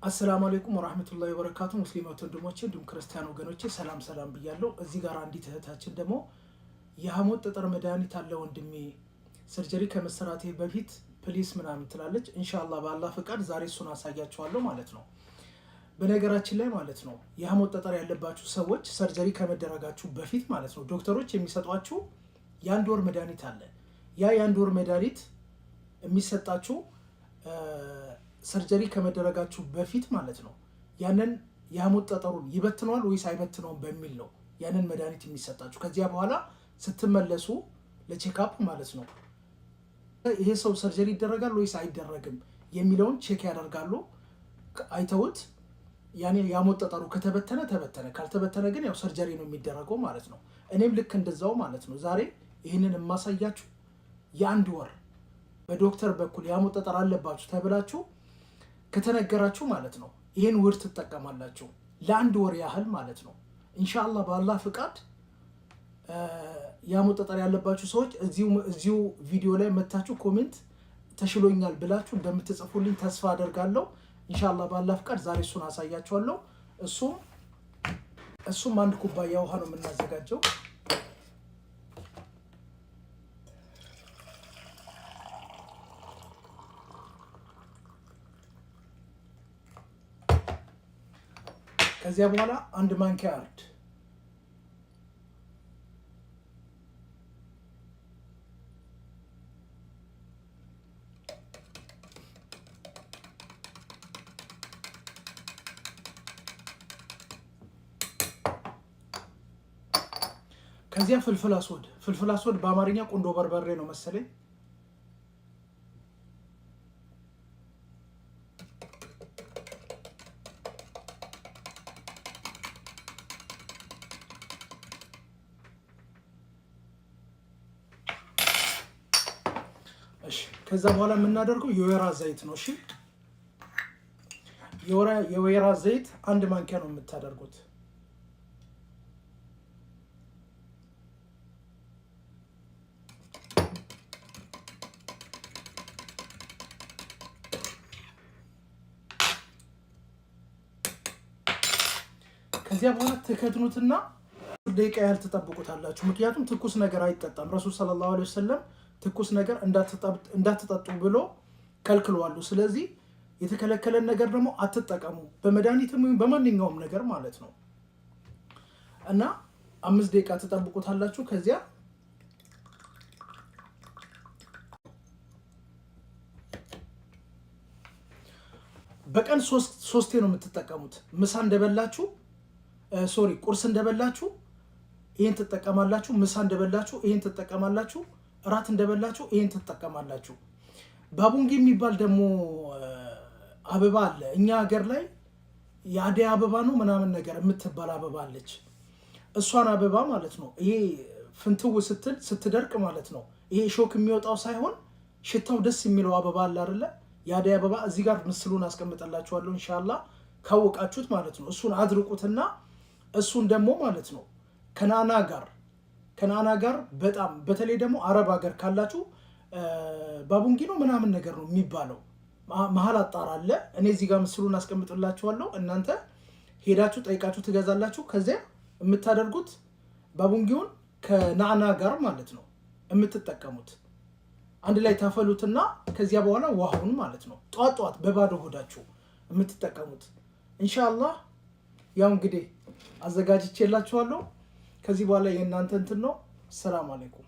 አሰላሙ አለይኩም ወራህመቱላሂ ወበረካቱ። ሙስሊማት ወንድሞቼ እንዲሁም ክርስቲያን ወገኖቼ ሰላም ብያለሁ። እዚህ ጋር አንዲት እህታችን ደግሞ የሐሞት ጠጠር መድኃኒት አለ ወንድሜ ሰርጀሪ ከመሰራቴ በፊት ፕሊስ ምናምን ትላለች። ኢንሻአላህ በአላህ ፍቃድ ዛሬ እሱን አሳያችኋለሁ ማለት ነው። በነገራችን ላይ ማለት ነው የሐሞት ጠጠር ያለባችሁ ሰዎች ሰርጀሪ ከመደረጋችሁ በፊት ማለት ነው ዶክተሮች የሚሰጧችሁ የአንድ ወር መድኃኒት አለ። ያ የአንድ ወር መድኃኒት የሚሰጣችሁ ሰርጀሪ ከመደረጋችሁ በፊት ማለት ነው ያንን የሐሞት ጠጠሩን ይበትነዋል ወይስ አይበትነውም በሚል ነው ያንን መድኃኒት የሚሰጣችሁ። ከዚያ በኋላ ስትመለሱ ለቼክአፕ ማለት ነው ይሄ ሰው ሰርጀሪ ይደረጋል ወይስ አይደረግም የሚለውን ቼክ ያደርጋሉ። አይተውት ያኔ የሐሞት ጠጠሩ ከተበተነ ተበተነ፣ ካልተበተነ ግን ያው ሰርጀሪ ነው የሚደረገው ማለት ነው። እኔም ልክ እንደዛው ማለት ነው ዛሬ ይህንን የማሳያችሁ የአንድ ወር በዶክተር በኩል የሐሞት ጠጠር አለባችሁ ተብላችሁ ከተነገራችሁ ማለት ነው ይሄን ውህድ ትጠቀማላችሁ ለአንድ ወር ያህል ማለት ነው። ኢንሻአላህ በአላህ ፍቃድ የሐሞት ጠጠር ያለባችሁ ሰዎች እዚሁ ቪዲዮ ላይ መታችሁ ኮሜንት ተሽሎኛል ብላችሁ እንደምትጽፉልኝ ተስፋ አደርጋለሁ። ኢንሻአላህ በአላህ ፍቃድ ዛሬ እሱን አሳያችኋለሁ። እሱም አንድ ኩባያ ውሃ ነው የምናዘጋጀው። ከዚያ በኋላ አንድ ማንኪያ እርድ፣ ከዚያ ፍልፍል አስወድ በአማርኛ ቁንዶ በርበሬ ነው መሰለኝ። እሺ ከዛ በኋላ የምናደርገው የወይራ ዘይት ነው። እሺ የወይራ ዘይት አንድ ማንኪያ ነው የምታደርጉት። ከዚያ በኋላ ተከድኑትና ደቂቃ ያህል ትጠብቁታላችሁ። ምክንያቱም ትኩስ ነገር አይጠጣም። ረሱል ሰለላሁ ዐለይሂ ወሰለም ትኩስ ነገር እንዳትጠጡ ብሎ ከልክለዋል። ስለዚህ የተከለከለን ነገር ደግሞ አትጠቀሙ፣ በመድኃኒትም ወይም በማንኛውም ነገር ማለት ነው። እና 5 ደቂቃ ትጠብቁታላችሁ። ከዚያ በቀን 3 ነው የምትጠቀሙት። ምሳ እንደበላችሁ ቁርስ እንደበላችሁ ይሄን ትጠቀማላችሁ። ምሳ እንደበላችሁ ይሄን ትጠቀማላችሁ። እራት እንደበላችሁ ይሄን ትጠቀማላችሁ። ባቡንጊ የሚባል ደግሞ አበባ አለ እኛ ሀገር ላይ የአደይ አበባ ነው ምናምን ነገር የምትባል አበባ አለች። እሷን አበባ ማለት ነው ይሄ ፍንትው ስትደርቅ ማለት ነው ይሄ ሾክ የሚወጣው ሳይሆን ሽታው ደስ የሚለው አበባ አለ አይደለ? የአደይ አበባ እዚህ ጋር ምስሉን አስቀምጥላችኋለሁ ኢንሻአላህ ካወቃችሁት ማለት ነው። እሱን አድርቁትና እሱን ደግሞ ማለት ነው ከናና ጋር በጣም በተለይ ደግሞ አረብ ሀገር ካላችሁ ባቡንጊ ነው ምናምን ነገር ነው የሚባለው መሀል አጣር አለ። እኔ እዚህ ጋር ምስሉን አስቀምጥላችኋለሁ። እናንተ ሄዳችሁ ጠይቃችሁ ትገዛላችሁ። ከዚያ የምታደርጉት ባቡንጊውን ከናና ጋር ማለት ነው የምትጠቀሙት አንድ ላይ ታፈሉትና ከዚያ በኋላ ውሃውን ማለት ነው ጧት በባዶ ሆዳችሁ የምትጠቀሙት ኢንሻአላህ። ያው እንግዲህ አዘጋጅቼላችኋለሁ። ከዚህ በኋላ የእናንተ እንትን ነው። ሰላም አለይኩም።